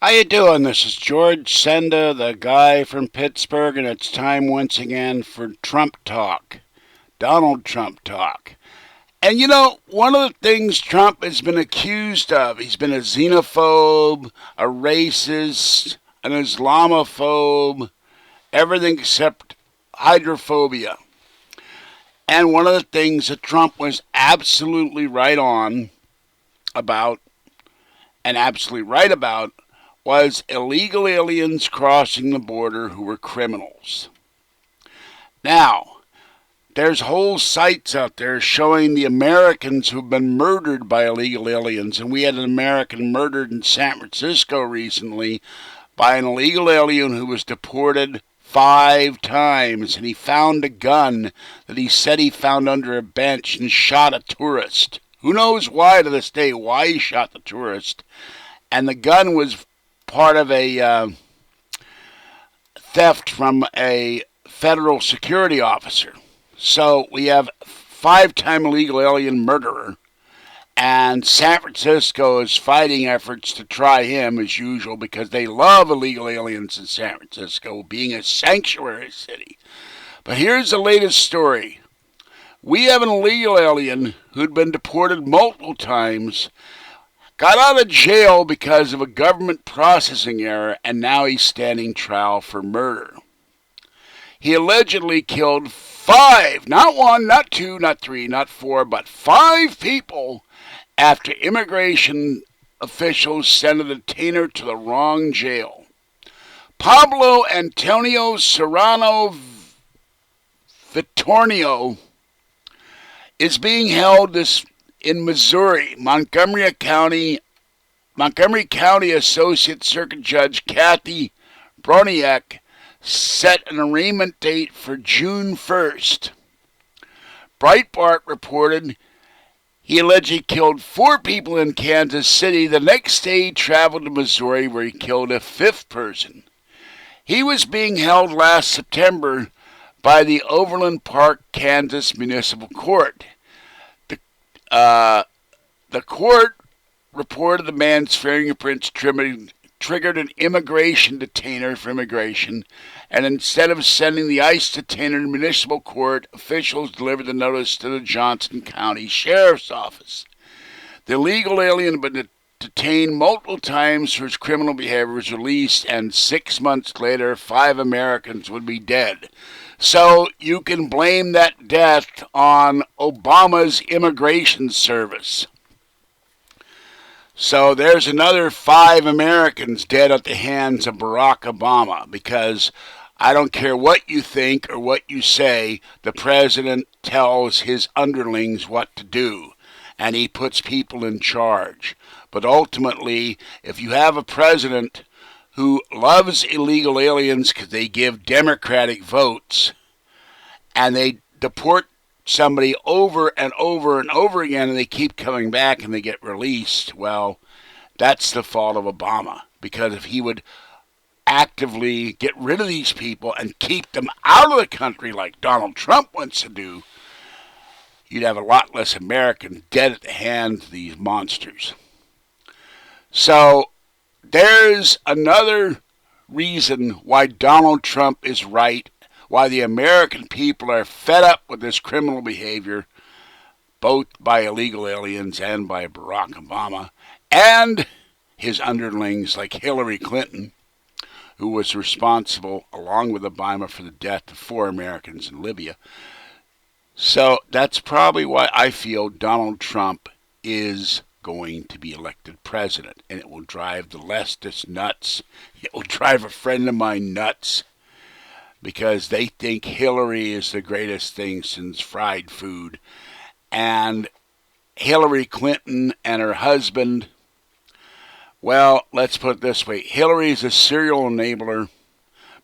How you doing? This is George Senda, the guy from Pittsburgh, and it's time once again for Trump talk. Donald Trump talk. And one of the things Trump has been accused of, he's been a xenophobe, a racist, an Islamophobe, everything except hydrophobia. And one of the things that Trump was absolutely right on about, and absolutely right about, was illegal aliens crossing the border who were criminals. Now, there's whole sites out there showing the Americans who've been murdered by illegal aliens, and we had an American murdered in San Francisco recently by an illegal alien who was deported 5 times, and he found a gun that he said he found under a bench and shot a tourist. Who knows why to this day, why he shot the tourist. And the gun was part of a theft from a federal security officer. So we have 5-time illegal alien murderer, and San Francisco is fighting efforts to try him as usual because they love illegal aliens in San Francisco, being a sanctuary city. But here's the latest story. We have an illegal alien who'd been deported multiple times, got out of jail because of a government processing error, and now he's standing trial for murder. He allegedly killed 5, not 1, not 2, not 3, not 4, but 5 people after immigration officials sent a detainer to the wrong jail. Pablo Antonio Serrano-Vitorino is being held in Missouri. Montgomery County Associate Circuit Judge Kathy Broniak set an arraignment date for June 1st. Breitbart reported he allegedly killed 4 people in Kansas City. The next day he traveled to Missouri where he killed a 5th person. He was being held last September by the Overland Park, Kansas Municipal Court. The court reported the man's fingerprints triggered an immigration detainer for immigration, and instead of sending the ICE detainer to municipal court, officials delivered the notice to the Johnson County Sheriff's Office. The illegal alien had been detained multiple times for his criminal behavior, was released, and 6 months later, 5 Americans would be dead. So you can blame that death on Obama's immigration service. So there's another 5 Americans dead at the hands of Barack Obama, because I don't care what you think or what you say, the president tells his underlings what to do, and he puts people in charge. But ultimately, if you have a president who loves illegal aliens because they give Democratic votes, and they deport somebody over and over and over again, and they keep coming back and they get released, well, that's the fault of Obama. Because if he would actively get rid of these people and keep them out of the country like Donald Trump wants to do, you'd have a lot less Americans dead at the hands of these monsters. So there's another reason why Donald Trump is right, why the American people are fed up with this criminal behavior, both by illegal aliens and by Barack Obama, and his underlings like Hillary Clinton, who was responsible, along with Obama, for the death of 4 Americans in Libya. So that's probably why I feel Donald Trump is going to be elected president, and it will drive the leftists nuts. It will drive a friend of mine nuts, because they think Hillary is the greatest thing since fried food. And Hillary Clinton and her husband, well, let's put it this way. Hillary is a serial enabler.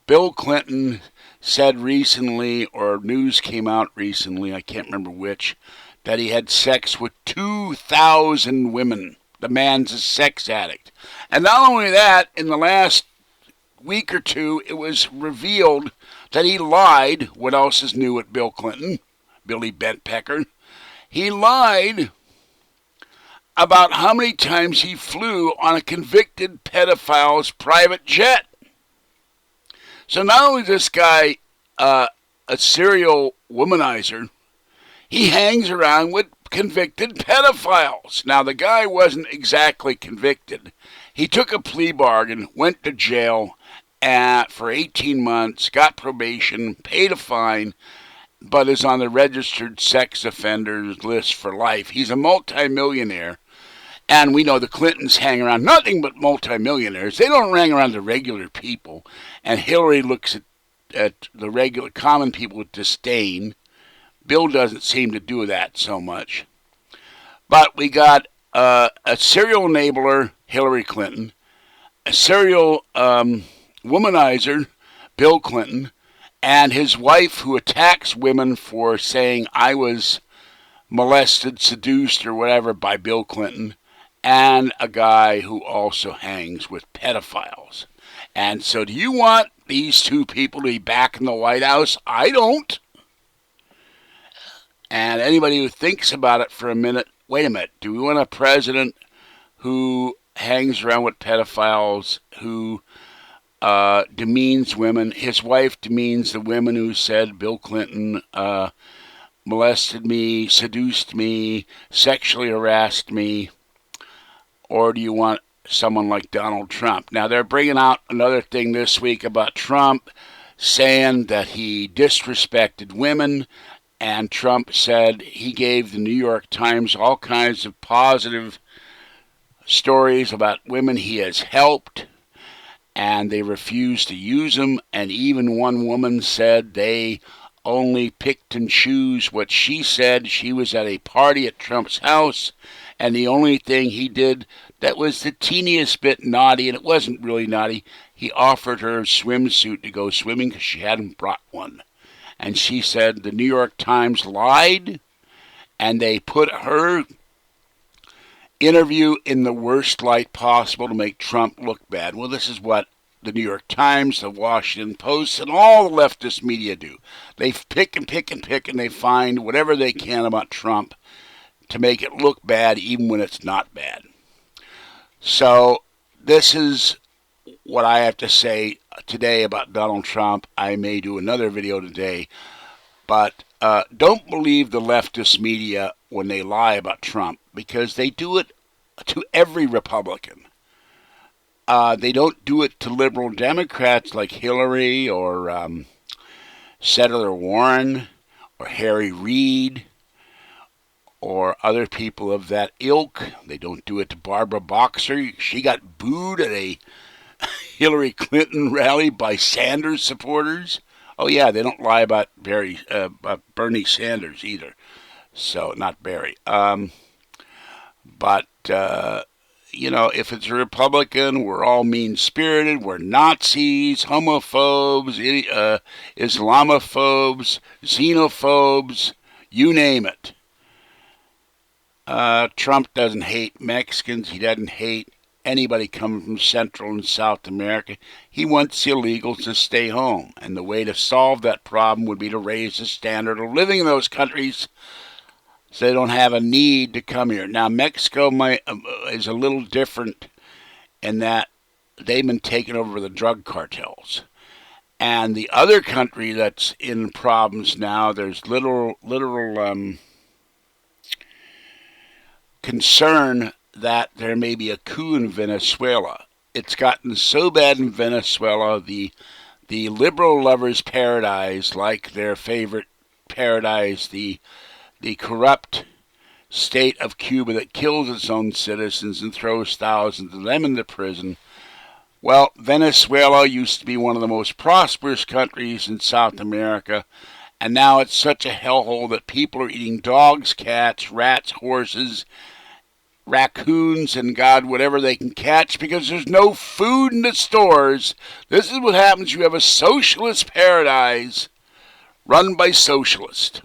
Bill Clinton said recently, or news came out recently, I can't remember which, that he had sex with 2,000 women. The man's a sex addict. And not only that, in the last week or two, it was revealed that he lied. What else is new at Bill Clinton? Billy Bentpecker. He lied about how many times he flew on a convicted pedophile's private jet. So not only is this guy a serial womanizer, he hangs around with convicted pedophiles. Now, the guy wasn't exactly convicted. He took a plea bargain, went to jail for 18 months, got probation, paid a fine, but is on the registered sex offenders list for life. He's a multimillionaire. And we know the Clintons hang around nothing but multimillionaires. They don't hang around the regular people. And Hillary looks at the regular common people with disdain. Bill doesn't seem to do that so much. But we got a serial enabler, Hillary Clinton, a serial womanizer, Bill Clinton, and his wife who attacks women for saying I was molested, seduced, or whatever by Bill Clinton, and a guy who also hangs with pedophiles. And so do you want these two people to be back in the White House? I don't. And anybody who thinks about it for a minute, wait a minute, do we want a president who hangs around with pedophiles, who demeans women? His wife demeans the women who said Bill Clinton molested me, seduced me, sexually harassed me. Or do you want someone like Donald Trump? Now, they're bringing out another thing this week about Trump, saying that he disrespected women. And Trump said he gave the New York Times all kinds of positive stories about women he has helped, and they refused to use them. And even one woman said they only picked and choose what she said. She was at a party at Trump's house, and the only thing he did that was the teeniest bit naughty, and it wasn't really naughty, he offered her a swimsuit to go swimming because she hadn't brought one. And she said the New York Times lied, and they put her interview in the worst light possible to make Trump look bad. Well, this is what the New York Times, the Washington Post, and all the leftist media do. They pick and pick and pick, and they find whatever they can about Trump to make it look bad, even when it's not bad. So this is what I have to say today about Donald Trump. I may do another video today, but don't believe the leftist media when they lie about Trump, because they do it to every Republican. They don't do it to liberal Democrats like Hillary or Senator Warren or Harry Reid or other people of that ilk. They don't do it to Barbara Boxer. She got booed at a Hillary Clinton rally by Sanders supporters. Oh yeah, they don't lie about Bernie Sanders either. So not Barry. But if it's a Republican, we're all mean-spirited. We're Nazis, homophobes, Islamophobes, xenophobes, you name it. Trump doesn't hate Mexicans. He doesn't hate anybody coming from Central and South America. He wants illegals to stay home. And the way to solve that problem would be to raise the standard of living in those countries so they don't have a need to come here. Now, Mexico is a little different in that they've been taken over by the drug cartels. And the other country that's in problems now, there's literal concern that there may be a coup in Venezuela. It's gotten so bad in Venezuela, the liberal lovers' paradise, like their favorite paradise, the corrupt state of Cuba that kills its own citizens and throws thousands of them into prison. Well, Venezuela used to be one of the most prosperous countries in South America, and now it's such a hellhole that people are eating dogs, cats, rats, horses, raccoons, and God, whatever they can catch, because there's no food in the stores. This is what happens. You have a socialist paradise run by socialists.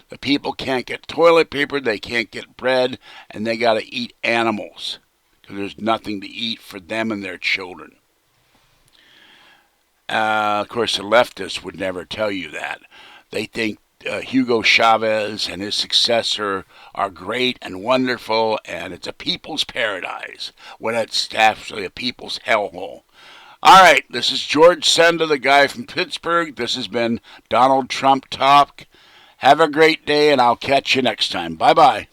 The people can't get toilet paper, they can't get bread, and they got to eat animals because there's nothing to eat for them and their children. Of course, the leftists would never tell you that. They think Hugo Chavez and his successor are great and wonderful, and it's a people's paradise when it's actually a people's hellhole. All right, this is George Senda, the guy from Pittsburgh. This has been Donald Trump Talk. Have a great day, and I'll catch you next time. Bye-bye.